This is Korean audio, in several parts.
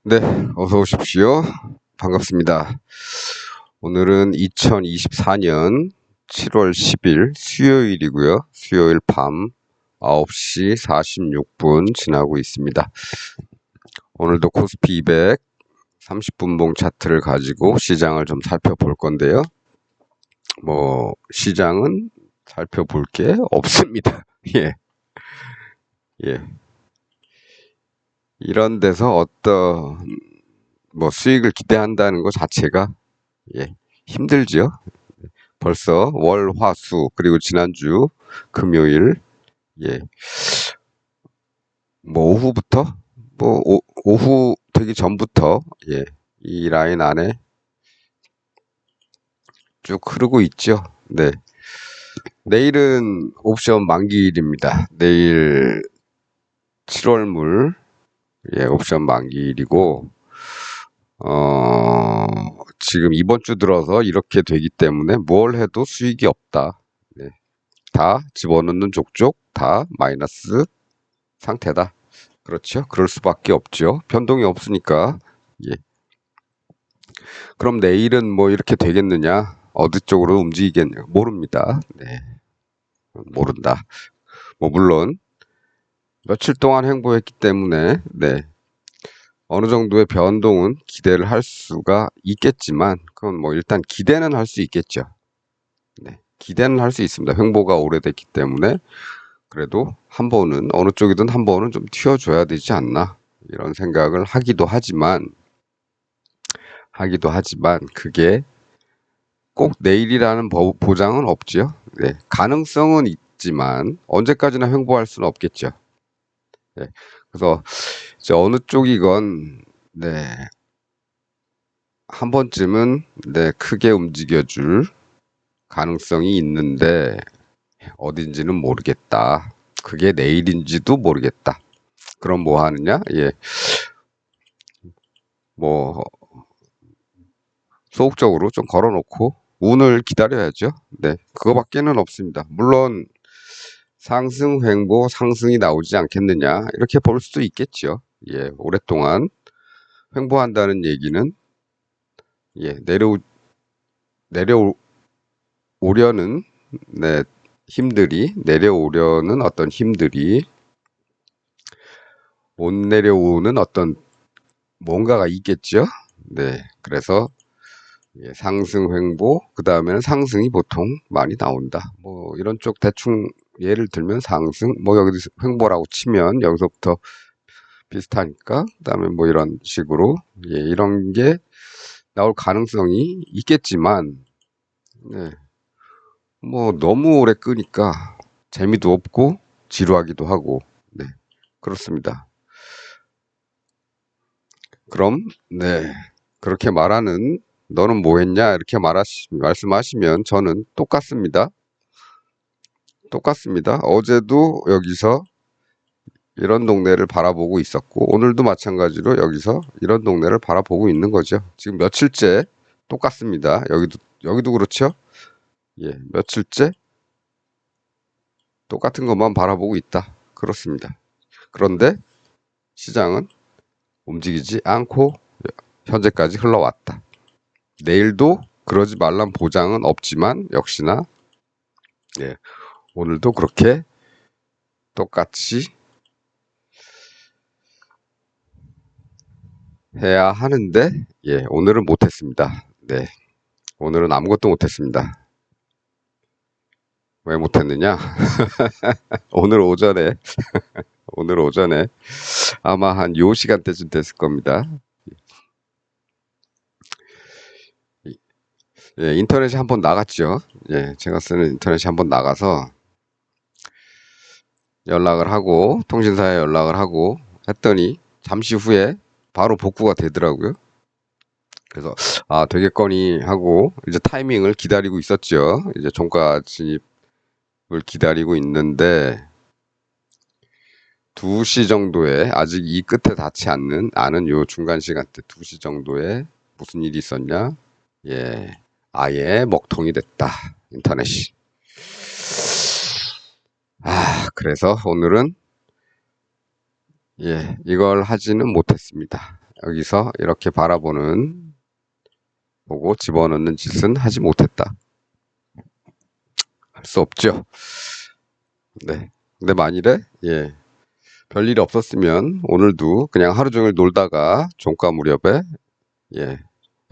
네, 어서 오십시오. 반갑습니다. 오늘은 2024년 7월 10일 수요일이고요. 수요일 밤 9시 46분 지나고 있습니다. 오늘도 코스피 200 30분봉 차트를 가지고 시장을 좀 살펴볼 건데요. 시장은 살펴볼 게 없습니다. 예. 이런 데서 어떤 수익을 기대한다는 것 자체가 힘들지요. 벌써 월, 화, 수, 그리고 지난주 금요일 오후부터 오후 되기 전부터 이 라인 안에 쭉 흐르고 있죠. 네. 내일은 옵션 만기일입니다. 내일 7월물 옵션 만기일이고 지금 이번 주 들어서 이렇게 되기 때문에 뭘 해도 수익이 없다. 다 집어넣는 족족 다 마이너스 상태다. 그렇죠? 그럴 수밖에 없죠. 변동이 없으니까. 그럼 내일은 이렇게 되겠느냐? 어느 쪽으로 움직이겠냐? 모릅니다. 모른다. 물론 며칠 동안 횡보했기 때문에 어느 정도의 변동은 기대를 할 수가 있겠지만 그건 일단 기대는 할 수 있겠죠. 기대는 할 수 있습니다. 횡보가 오래됐기 때문에 그래도 한 번은 어느 쪽이든 한 번은 좀 튀어줘야 되지 않나 이런 생각을 하기도 하지만 그게 꼭 내일이라는 보장은 없지요. 가능성은 있지만 언제까지나 횡보할 수는 없겠죠. 그래서 이제 어느 쪽이건 한 번쯤은 크게 움직여줄 가능성이 있는데 어딘지는 모르겠다. 그게 내일인지도 모르겠다. 그럼 뭐 하느냐? 소극적으로 좀 걸어놓고 운을 기다려야죠. 그거밖에는 없습니다. 물론 상승 횡보 상승이 나오지 않겠느냐 이렇게 볼 수도 있겠죠. 오랫동안 횡보한다는 얘기는 내려오려는 내려오려는 어떤 힘들이 못 내려오는 어떤 뭔가가 있겠죠. 그래서 상승 횡보 그 다음에는 상승이 보통 많이 나온다. 이런 쪽 대충 예를 들면 상승 여기서 횡보라고 치면 여기서부터 비슷하니까 그 다음에 이런 식으로 이런 게 나올 가능성이 있겠지만 너무 오래 끄니까 재미도 없고 지루하기도 하고 그렇습니다. 그럼 그렇게 말하는 너는 뭐 했냐 이렇게 말씀하시면 저는 똑같습니다. 어제도 여기서 이런 동네를 바라보고 있었고 오늘도 마찬가지로 여기서 이런 동네를 바라보고 있는 거죠. 지금 며칠째 똑같습니다. 여기도 그렇죠. 며칠째 똑같은 것만 바라보고 있다. 그렇습니다. 그런데 시장은 움직이지 않고 현재까지 흘러왔다. 내일도 그러지 말란 보장은 없지만 역시나 오늘도 그렇게 똑같이 해야 하는데 오늘은 못했습니다. 오늘은 아무것도 못했습니다. 왜 못했느냐? 오늘 오전에 아마 한 요 시간대쯤 됐을 겁니다. 인터넷에 한번 나갔죠. 제가 쓰는 인터넷에 한번 나가서 연락을 하고 통신사에 연락을 하고 했더니 잠시 후에 바로 복구가 되더라고요. 그래서 되겠거니 하고 이제 타이밍을 기다리고 있었죠. 이제 종가 진입을 기다리고 있는데 2시 정도에 아직 이 끝에 닿지 않은 요 중간 시간대 2시 정도에 무슨 일이 있었냐? 아예 먹통이 됐다. 인터넷이. 그래서 오늘은 이걸 하지는 못했습니다. 여기서 이렇게 보고 집어넣는 짓은 하지 못했다. 할 수 없죠. 네. 근데 만일에 별일이 없었으면 오늘도 그냥 하루 종일 놀다가 종가 무렵에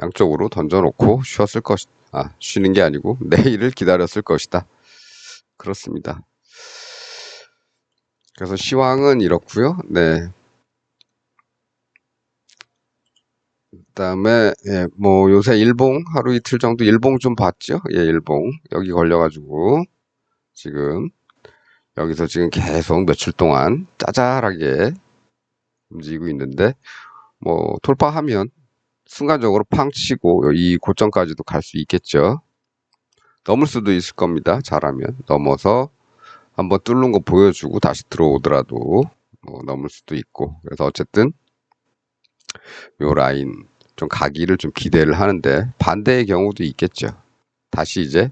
양쪽으로 던져놓고 쉬는 게 아니고 내일을 기다렸을 것이다. 그렇습니다. 그래서 시황은 이렇고요. 네. 그다음에 뭐 요새 일봉 하루 이틀 정도 일봉 좀 봤죠? 일봉 여기 걸려가지고 지금 여기서 지금 계속 며칠 동안 짜잘하게 움직이고 있는데 뭐 돌파하면 순간적으로 팡 치고 이 고점까지도 갈 수 있겠죠. 넘을 수도 있을 겁니다. 잘하면 넘어서 한번 뚫는 거 보여주고 다시 들어오더라도 뭐 넘을 수도 있고, 그래서 어쨌든 요 라인 좀 가기를 좀 기대를 하는데 반대의 경우도 있겠죠. 다시 이제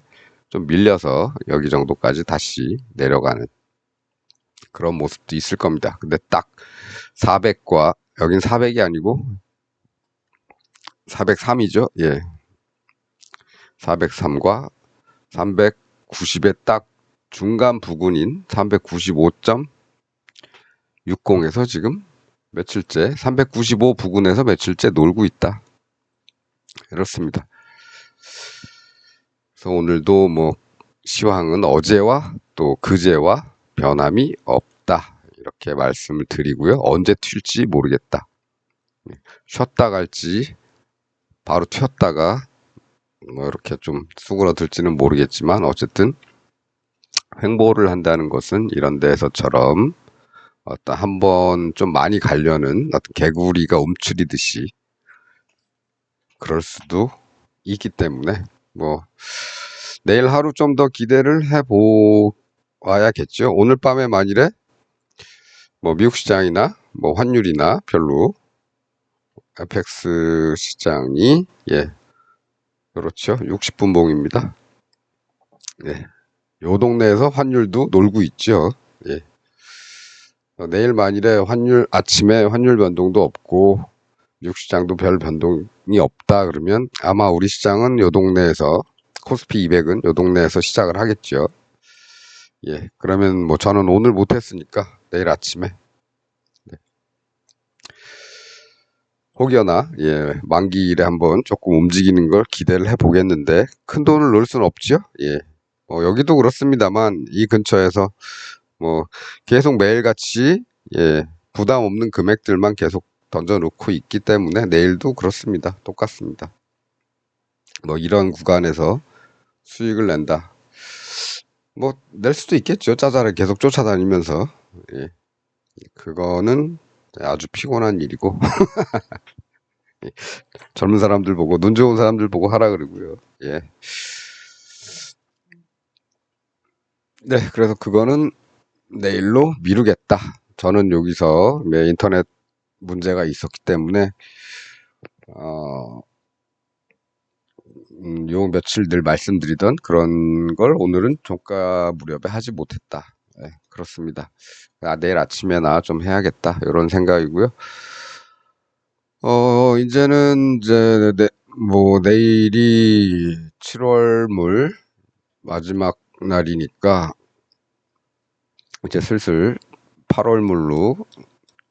좀 밀려서 여기 정도까지 다시 내려가는 그런 모습도 있을 겁니다. 근데 딱 400과 여긴 400이 아니고 403이죠. 403과 390의 딱 중간 부근인 395.60에서 지금 며칠째 395 부근에서 며칠째 놀고 있다. 이렇습니다. 그래서 오늘도 뭐 시황은 어제와 또 그제와 변함이 없다. 이렇게 말씀을 드리고요. 언제 튈지 모르겠다. 쉬었다 갈지 바로 튀었다가 뭐 이렇게 좀 수그러들지는 모르겠지만 어쨌든 횡보를 한다는 것은 이런 데서처럼 어떤 한번 좀 많이 가려는 어떤 개구리가 움츠리듯이 그럴 수도 있기 때문에 뭐 내일 하루 좀 더 기대를 해보아야겠죠. 오늘 밤에 만일에 뭐 미국 시장이나 뭐 환율이나 별로 FX 시장이 그렇죠. 60분봉입니다. 요 동네에서 환율도 놀고 있죠. 내일 만일에 아침에 환율 변동도 없고 미국 시장도 별 변동이 없다 그러면 아마 우리 시장은 요 동네에서 코스피 200은 요 동네에서 시작을 하겠죠. 그러면 뭐 저는 오늘 못했으니까 내일 아침에 혹여나 만기일에 한번 조금 움직이는 걸 기대를 해보겠는데 큰 돈을 넣을 수는 없죠. 여기도 그렇습니다만 이 근처에서 뭐 계속 매일같이 부담 없는 금액들만 계속 던져놓고 있기 때문에 내일도 그렇습니다. 똑같습니다. 뭐 이런 구간에서 수익을 낸다. 뭐 낼 수도 있겠죠. 짜잘하게 계속 쫓아다니면서. 그거는 아주 피곤한 일이고 젊은 사람들 보고 눈 좋은 사람들 보고 하라 그러고요. 네, 그래서 그거는 내일로 미루겠다. 저는 여기서 인터넷 문제가 있었기 때문에 요 며칠 늘 말씀드리던 그런 걸 오늘은 종가 무렵에 하지 못했다. 그렇습니다. 내일 아침에나 좀 해야겠다. 이런 생각이고요. 이제는 뭐 내일이 7월 물 마지막 날이니까 이제 슬슬 8월 물로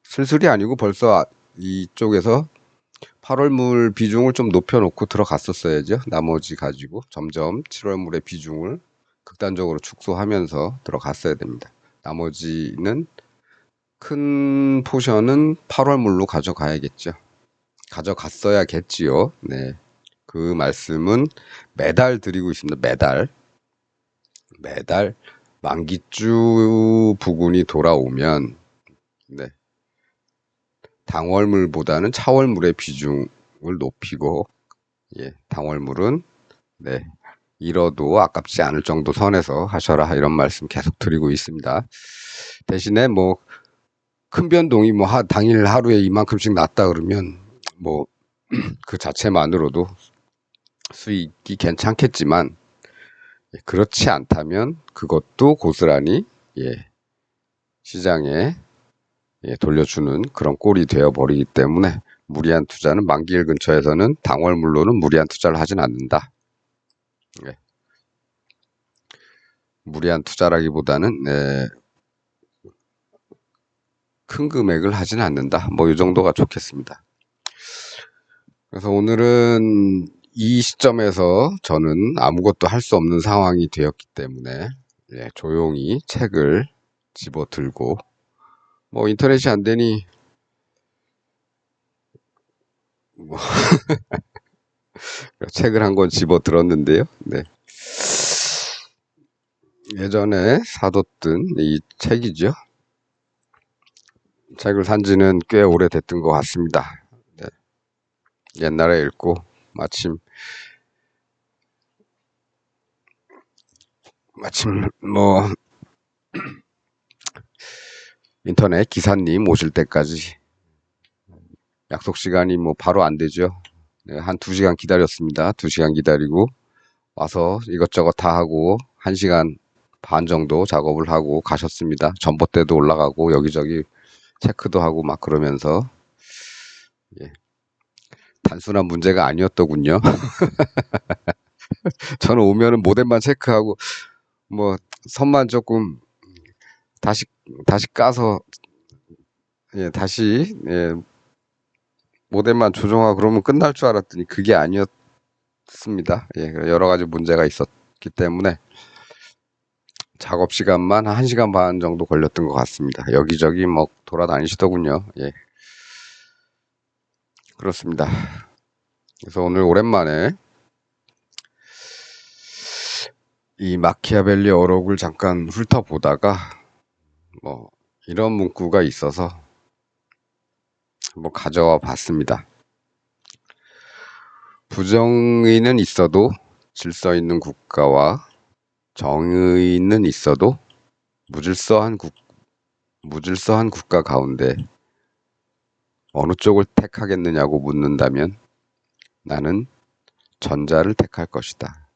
슬슬이 아니고 벌써 이쪽에서 8월 물 비중을 좀 높여놓고 들어갔었어야죠. 나머지 가지고 점점 7월 물의 비중을 극단적으로 축소하면서 들어갔어야 됩니다. 나머지는 큰 포션은 8월 물로 가져가야겠죠. 가져갔어야겠지요. 네. 그 말씀은 매달 드리고 있습니다. 매달 만기주 부근이 돌아오면 당월물보다는 차월물의 비중을 높이고 당월물은 잃어도 아깝지 않을 정도 선에서 하셔라 이런 말씀 계속 드리고 있습니다. 대신에 뭐 큰 변동이 뭐 당일 하루에 이만큼씩 났다 그러면 뭐 그 자체만으로도 수익이 괜찮겠지만 그렇지 않다면 그것도 고스란히 시장에 돌려주는 그런 꼴이 되어버리기 때문에 무리한 투자는 만기일 근처에서는 당월물로는 무리한 투자를 하진 않는다. 무리한 투자라기보다는 큰 금액을 하진 않는다. 뭐 이 정도가 좋겠습니다. 그래서 오늘은 이 시점에서 저는 아무것도 할 수 없는 상황이 되었기 때문에 조용히 책을 집어들고, 뭐 인터넷이 안 되니 뭐 책을 한 권 집어들었는데요. 예전에 사뒀던 이 책이죠. 책을 산 지는 꽤 오래됐던 것 같습니다. 옛날에 읽고 마침 뭐 인터넷 기사님 오실 때까지 약속 시간이 뭐 바로 안 되죠. 한 2시간 기다렸습니다. 2시간 기다리고 와서 이것저것 다 하고 1시간 반 정도 작업을 하고 가셨습니다. 전봇대도 올라가고 여기저기 체크도 하고 막 그러면서 단순한 문제가 아니었더군요. 저는 오면은 모뎀만 체크하고 뭐 선만 조금 다시 까서 다시 모뎀만 조정하고 그러면 끝날 줄 알았더니 그게 아니었습니다. 여러 가지 문제가 있었기 때문에 작업 시간만 한 1시간 반 정도 걸렸던 것 같습니다. 여기저기 뭐 돌아다니시더군요. 그렇습니다. 그래서 오늘 오랜만에 이 마키아벨리 어록을 잠깐 훑어보다가 뭐 이런 문구가 있어서 뭐 가져와 봤습니다. 부정의는 있어도 질서 있는 국가와 정의는 있어도 무질서한 국가 가운데 어느 쪽을 택하겠느냐고 묻는다면 나는 전자를 택할 것이다.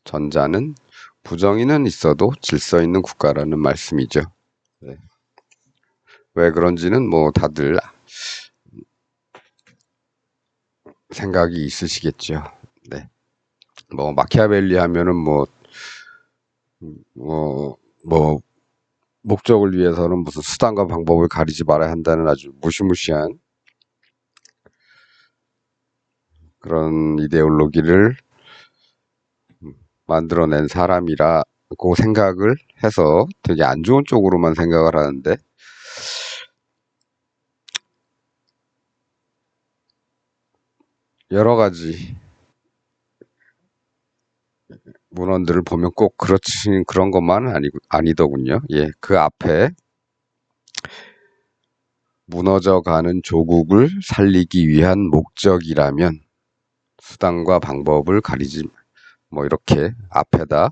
전자는 부정의는 있어도 질서 있는 국가라는 말씀이죠. 왜 그런지는 뭐 다들 생각이 있으시겠죠. 뭐 마키아벨리 하면은 뭐 목적을 위해서는 무슨 수단과 방법을 가리지 말아야 한다는 아주 무시무시한 그런 이데올로기를 만들어낸 사람이라고 생각을 해서 되게 안 좋은 쪽으로만 생각을 하는데, 여러 가지 문헌들을 보면 꼭 그런 것만은 아니더군요. 그 앞에 무너져가는 조국을 살리기 위한 목적이라면 수단과 방법을 가리지, 뭐 이렇게 앞에다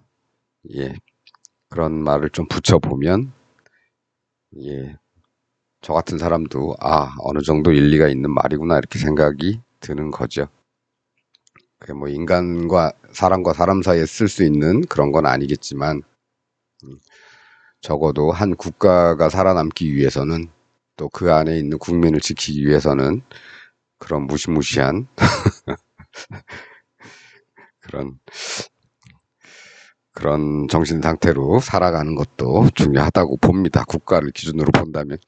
그런 말을 좀 붙여보면 저 같은 사람도 어느 정도 일리가 있는 말이구나 이렇게 생각이 드는 거죠. 그게 뭐 인간과 사람 사이에 쓸 수 있는 그런 건 아니겠지만 적어도 한 국가가 살아남기 위해서는, 또 그 안에 있는 국민을 지키기 위해서는 그런 무시무시한 그런 정신 상태로 살아가는 것도 중요하다고 봅니다. 국가를 기준으로 본다면.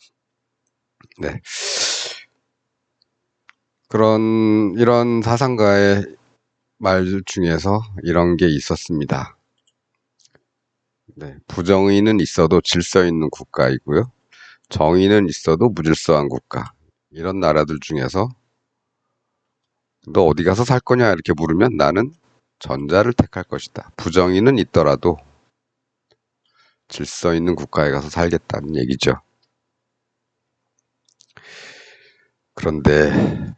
이런 사상가의 말 중에서 이런 게 있었습니다. 부정의는 있어도 질서 있는 국가이고요. 정의는 있어도 무질서한 국가. 이런 나라들 중에서 너 어디 가서 살 거냐 이렇게 물으면 나는 전자를 택할 것이다. 부정의는 있더라도 질서 있는 국가에 가서 살겠다는 얘기죠. 그런데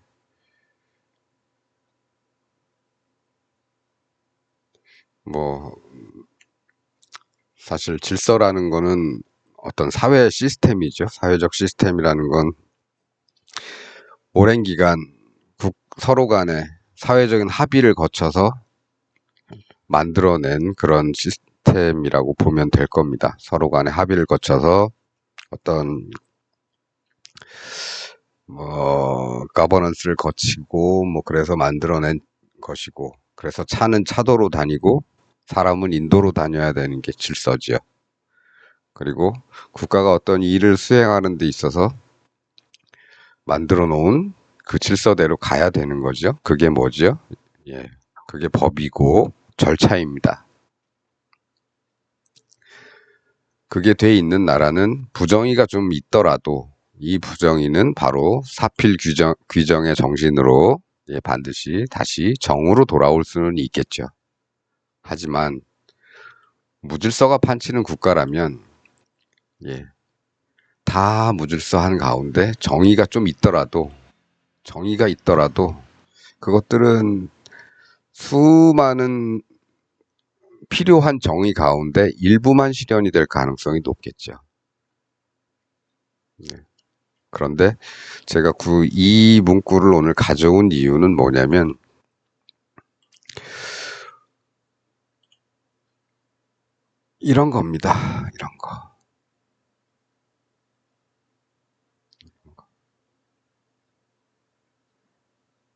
뭐 사실 질서라는 거는 어떤 사회 시스템이죠. 사회적 시스템이라는 건 오랜 기간 서로 간에 사회적인 합의를 거쳐서 만들어낸 그런 시스템이라고 보면 될 겁니다. 서로 간에 합의를 거쳐서 어떤 가버넌스를 거치고 그래서 만들어낸 것이고, 그래서 차는 차도로 다니고 사람은 인도로 다녀야 되는 게 질서지요. 그리고 국가가 어떤 일을 수행하는 데 있어서 만들어 놓은 그 질서대로 가야 되는 거죠. 그게 뭐죠? 예, 그게 법이고 절차입니다. 그게 돼 있는 나라는 부정의가 좀 있더라도 이 부정의는 바로 사필 규정의 정신으로 반드시 다시 정으로 돌아올 수는 있겠죠. 하지만 무질서가 판치는 국가라면 다 무질서한 가운데 정의가 있더라도 그것들은 수많은 필요한 정의 가운데 일부만 실현이 될 가능성이 높겠죠. 그런데 제가 이 문구를 오늘 가져온 이유는 뭐냐면, 이런 겁니다. 이런 거.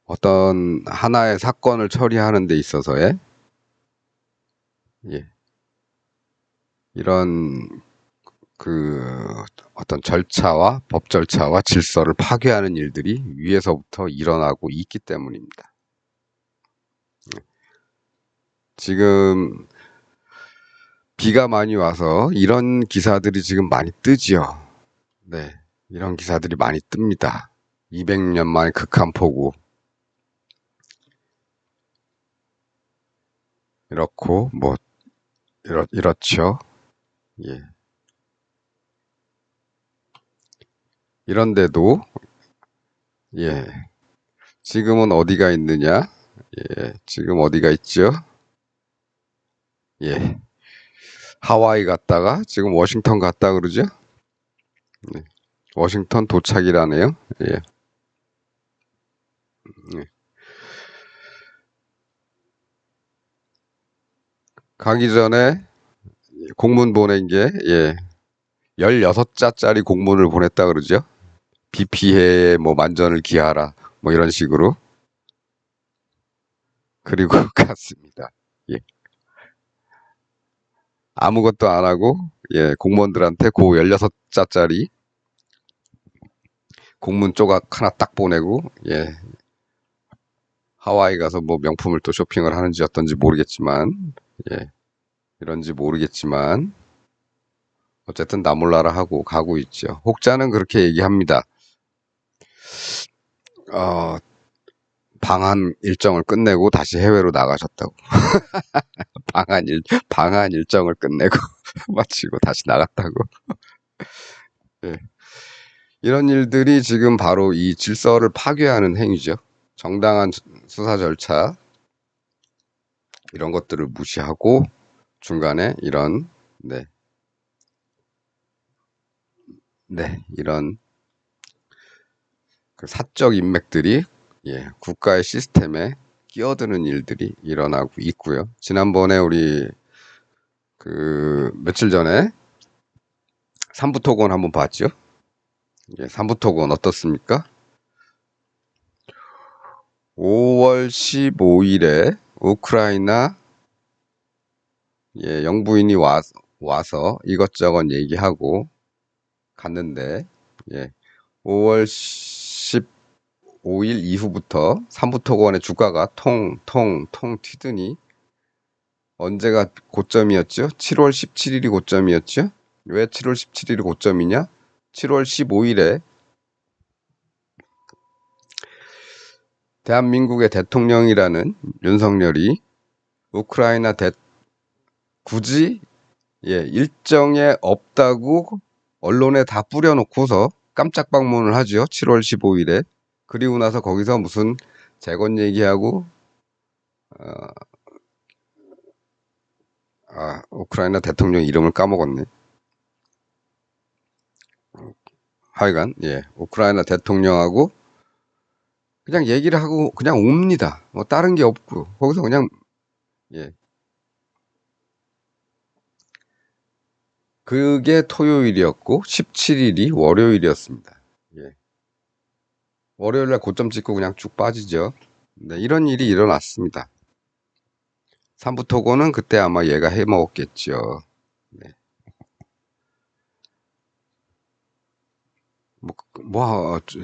어떤 하나의 사건을 처리하는 데 있어서의 이런 어떤 절차와 법 절차와 질서를 파괴하는 일들이 위에서부터 일어나고 있기 때문입니다. 지금 비가 많이 와서 이런 기사들이 지금 많이 뜨지요. 네, 이런 기사들이 많이 뜹니다. 200년 만에 극한 폭우. 이렇고 이렇죠. 예. 이런데도 지금은 어디가 있느냐? 지금 어디가 있죠? 하와이 갔다가 지금 워싱턴 갔다 그러죠? 네. 워싱턴 도착이라네요. 가기 전에 공문 보낸 게 16자짜리 공문을 보냈다 그러죠. 비 피해에 만전을 기하라 이런 식으로. 그리고 갔습니다. 아무것도 안 하고 공무원들한테 그 16자짜리 공문 조각 하나 딱 보내고 하와이 가서 명품을 또 쇼핑을 하는지 어떤지 모르겠지만 이런지 모르겠지만 어쨌든 나 몰라라 하고 가고 있죠. 혹자는 그렇게 얘기합니다. 방한 일정을 끝내고 다시 해외로 나가셨다고. 방한 일정을 끝내고 마치고 다시 나갔다고. 이런 일들이 지금 바로 이 질서를 파괴하는 행위죠. 정당한 수사 절차 이런 것들을 무시하고 중간에 이런 이런 그 사적 인맥들이 국가의 시스템에 끼어드는 일들이 일어나고 있고요. 지난번에 우리 며칠 전에 삼부토건 한번 봤죠? 삼부토건 어떻습니까? 5월 15일에 우크라이나 영부인이 와서 이것저것 얘기하고 갔는데 5월 15일 이후부터 삼부토건의 주가가 통 튀더니 언제가 고점이었죠? 7월 17일이 고점이었죠? 왜 7월 17일이 고점이냐? 7월 15일에 대한민국의 대통령이라는 윤석열이 우크라이나 굳이 일정에 없다고 언론에 다 뿌려놓고서 깜짝 방문을 하죠. 7월 15일에. 그리고 나서 거기서 무슨 재건 얘기하고 우크라이나 대통령 이름을 까먹었네. 하여간 우크라이나 대통령하고 그냥 얘기를 하고 그냥 옵니다. 다른 게 없고 거기서 그냥 그게 토요일이었고 17일이 월요일이었습니다. 예. 월요일날 고점 찍고 그냥 쭉 빠지죠. 네, 이런 일이 일어났습니다. 삼부토고는 그때 아마 얘가 해먹었겠죠. 네.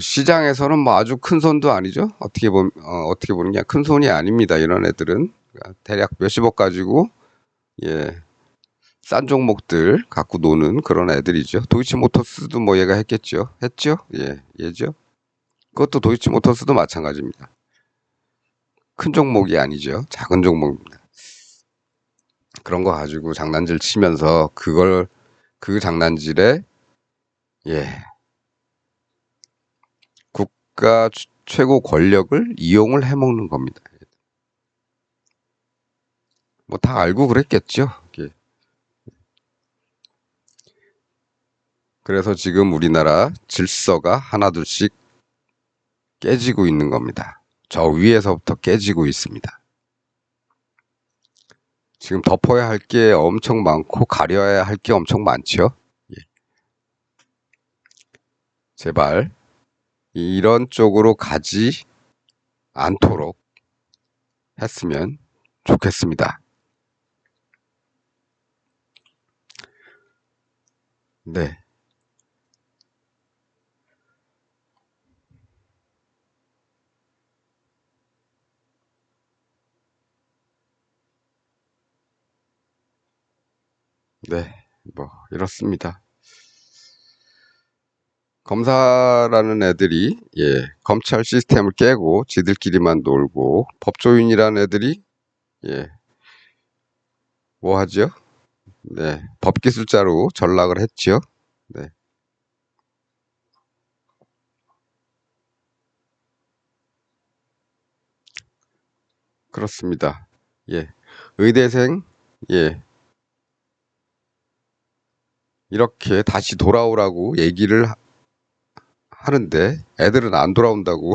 시장에서는 뭐 아주 큰 손도 아니죠. 어떻게 보는 게 큰 손이 아닙니다. 이런 애들은 그러니까 대략 몇십억 가지고 예, 싼 종목들 갖고 노는 그런 애들이죠. 도이치모터스도 뭐 얘가 했죠. 예, 얘죠. 그것도 도이치모터스도 마찬가지입니다. 큰 종목이 아니죠. 작은 종목입니다. 그런 거 가지고 장난질 치면서 그 장난질에 예, 국가 최고 권력을 이용을 해먹는 겁니다. 뭐 다 알고 그랬겠죠. 예. 그래서 지금 우리나라 질서가 하나둘씩 깨지고 있는 겁니다. 저 위에서부터 깨지고 있습니다. 지금 덮어야 할 게 엄청 많고 가려야 할 게 엄청 많죠. 예. 제발 이런 쪽으로 가지 않도록 했으면 좋겠습니다. 네. 네. 뭐 이렇습니다. 검사라는 애들이 예, 검찰 시스템을 깨고 지들끼리만 놀고 법조인이라는 애들이 예, 뭐 하죠? 네, 법기술자로 전락을 했죠. 네, 그렇습니다. 예, 의대생 예, 이렇게 다시 돌아오라고 얘기를 하는데 애들은 안 돌아온다고.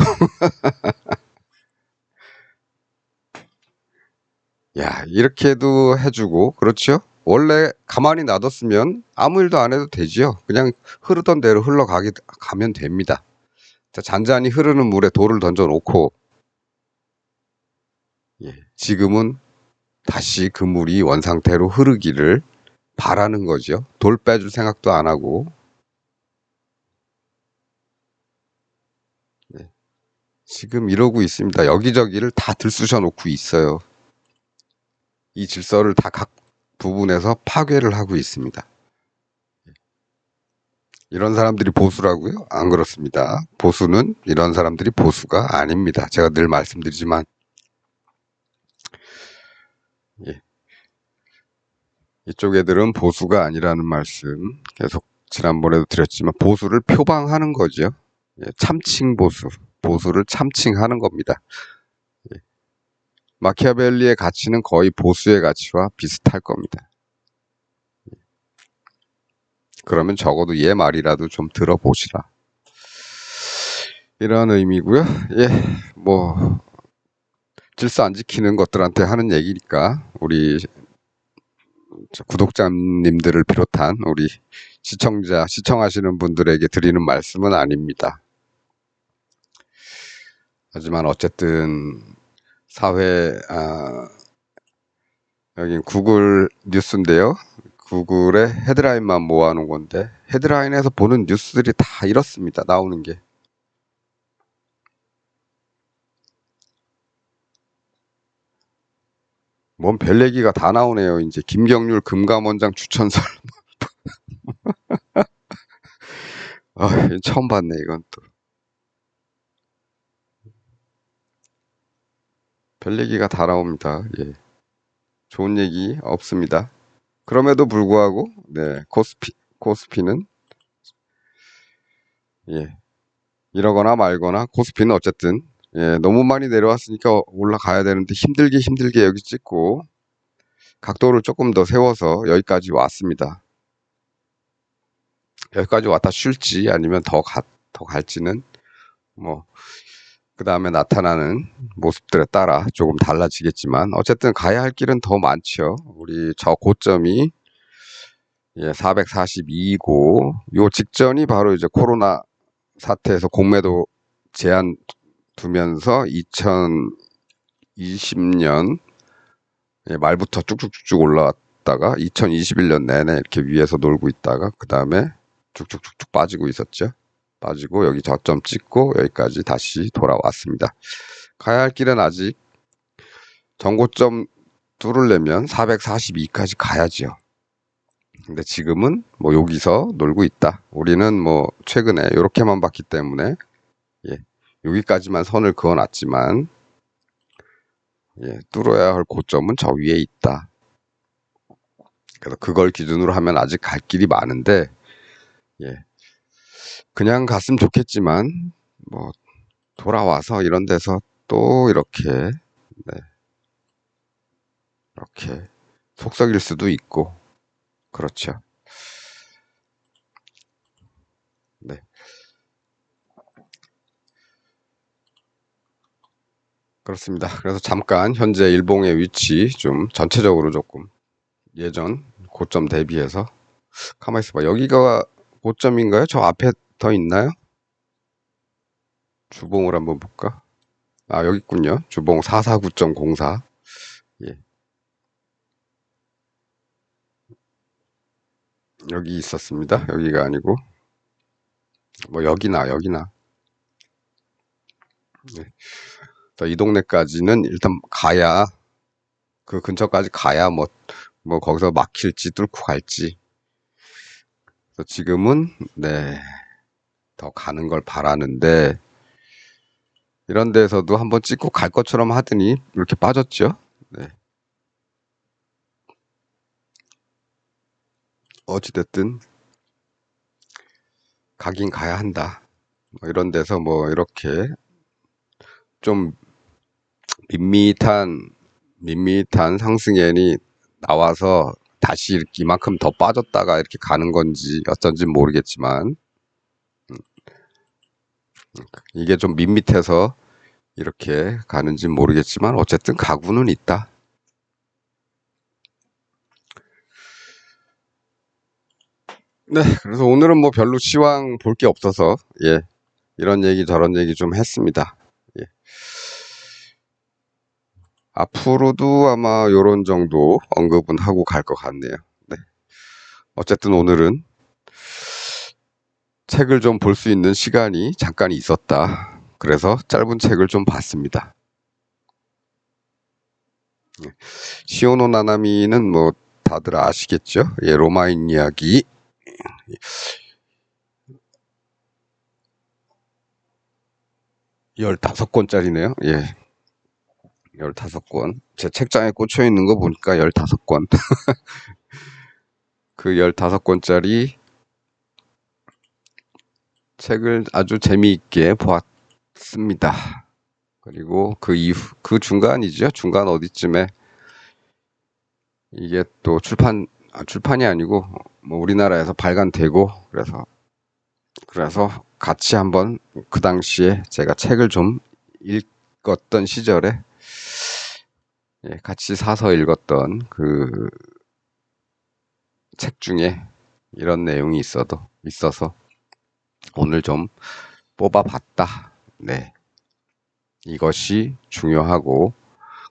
야, 이렇게도 해주고 그렇죠? 원래 가만히 놔뒀으면 아무 일도 안 해도 되지요. 그냥 흐르던 대로 가면 됩니다. 자, 잔잔히 흐르는 물에 돌을 던져놓고 예, 지금은 다시 그 물이 원상태로 흐르기를 바라는 거죠. 돌 빼줄 생각도 안 하고 네, 지금 이러고 있습니다. 여기저기를 다 들쑤셔 놓고 있어요. 이 질서를 다 각 부분에서 파괴를 하고 있습니다. 이런 사람들이 보수라고요? 안 그렇습니다. 보수는 이런 사람들이 보수가 아닙니다. 제가 늘 말씀드리지만 예, 이쪽 애들은 보수가 아니라는 말씀 계속 지난번에도 드렸지만 보수를 표방하는 거죠. 예, 참칭 보수, 보수를 참칭하는 겁니다. 예, 마키아벨리의 가치는 거의 보수의 가치와 비슷할 겁니다. 그러면 적어도 얘 말이라도 좀 들어보시라. 이런 의미고요. 예, 뭐 질서 안 지키는 것들한테 하는 얘기니까 우리 구독자님들을 비롯한 우리 시청하시는 분들에게 드리는 말씀은 아닙니다. 하지만 어쨌든 여기 구글 뉴스인데요. 구글의 헤드라인만 모아놓은 건데 헤드라인에서 보는 뉴스들이 다 이렇습니다. 나오는 게. 뭔 별 얘기가 다 나오네요. 이제 김경률 금감원장 추천설. 아, 처음 봤네 이건 또. 별 얘기가 다 나옵니다. 예. 좋은 얘기 없습니다. 그럼에도 불구하고 네, 코스피는 예, 이러거나 말거나 코스피는 어쨌든 예, 너무 많이 내려왔으니까 올라가야 되는데 힘들게 여기 찍고 각도를 조금 더 세워서 여기까지 왔습니다. 여기까지 왔다 쉴지 아니면 더 갈지는 뭐 그 다음에 나타나는 모습들에 따라 조금 달라지겠지만 어쨌든 가야 할 길은 더 많죠. 우리 저 고점이 예, 442고, 요 직전이 바로 이제 코로나 사태에서 공매도 제한 두면서 2020년 말부터 쭉쭉쭉쭉 올라왔다가 2021년 내내 이렇게 위에서 놀고 있다가 그 다음에 쭉쭉쭉쭉 빠지고 있었죠. 빠지고 여기 저점 찍고 여기까지 다시 돌아왔습니다. 가야 할 길은 아직 전고점 뚫으려면 442까지 가야지요. 근데 지금은 뭐 여기서 놀고 있다. 우리는 뭐 최근에 이렇게만 봤기 때문에 예, 여기까지만 선을 그어놨지만 예, 뚫어야 할 고점은 저 위에 있다. 그래서 그걸 기준으로 하면 아직 갈 길이 많은데 예, 그냥 갔으면 좋겠지만 뭐 돌아와서 이런 데서 또 이렇게 네, 이렇게 속썩일 수도 있고 그렇죠. 네. 그렇습니다. 그래서 잠깐 현재 일봉의 위치 좀 전체적으로 조금 예전 고점 대비해서 가만히 있어봐. 여기가 고점인가요? 저 앞에 더 있나요? 주봉을 한번 볼까? 아, 여기 있군요. 주봉 449.04. 예. 여기 있었습니다. 여기가 아니고 뭐 여기나. 예. 이 동네까지는 일단 가야 그 근처까지 가야 뭐 거기서 막힐지 뚫고 갈지. 그래서 지금은 네, 더 가는 걸 바라는데 이런 데서도 한번 찍고 갈 것처럼 하더니 이렇게 빠졌죠. 네. 어찌됐든 가긴 가야 한다. 뭐 이런 데서 뭐 이렇게 좀 밋밋한 상승엔이 나와서 다시 이만큼 더 빠졌다가 이렇게 가는 건지 어쩐지 모르겠지만 이게 좀 밋밋해서 이렇게 가는지 모르겠지만 어쨌든 가구는 있다. 네, 그래서 오늘은 뭐 별로 시황 볼 게 없어서 예, 이런 얘기 저런 얘기 좀 했습니다. 예. 앞으로도 아마 요런 정도 언급은 하고 갈 것 같네요. 네. 어쨌든 오늘은 책을 좀 볼 수 있는 시간이 잠깐 있었다. 그래서 짧은 책을 좀 봤습니다. 시오노 나나미는 뭐 다들 아시겠죠? 예, 로마인 이야기 15권짜리네요. 예, 15권. 제 책장에 꽂혀 있는 거 보니까 15권. 그 15권짜리 책을 아주 재미있게 보았습니다. 그리고 그 이후, 그 중간이죠. 중간 어디쯤에 이게 또 출판이 아니고 뭐 우리나라에서 발간되고 그래서 같이 한번 그 당시에 제가 책을 좀 읽었던 시절에 예, 같이 사서 읽었던 그 책 중에 이런 내용이 있어서 오늘 좀 뽑아봤다. 네. 이것이 중요하고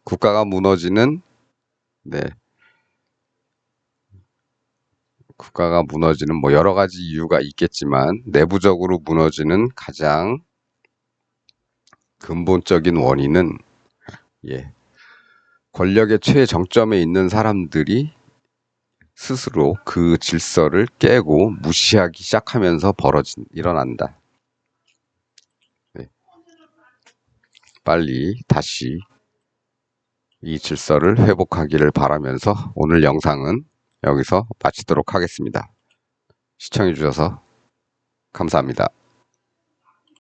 국가가 무너지는 네. 국가가 무너지는 뭐 여러 가지 이유가 있겠지만 내부적으로 무너지는 가장 근본적인 원인은 예. 권력의 최정점에 있는 사람들이 스스로 그 질서를 깨고 무시하기 시작하면서 일어난다. 네. 빨리 다시 이 질서를 회복하기를 바라면서 오늘 영상은 여기서 마치도록 하겠습니다. 시청해주셔서 감사합니다.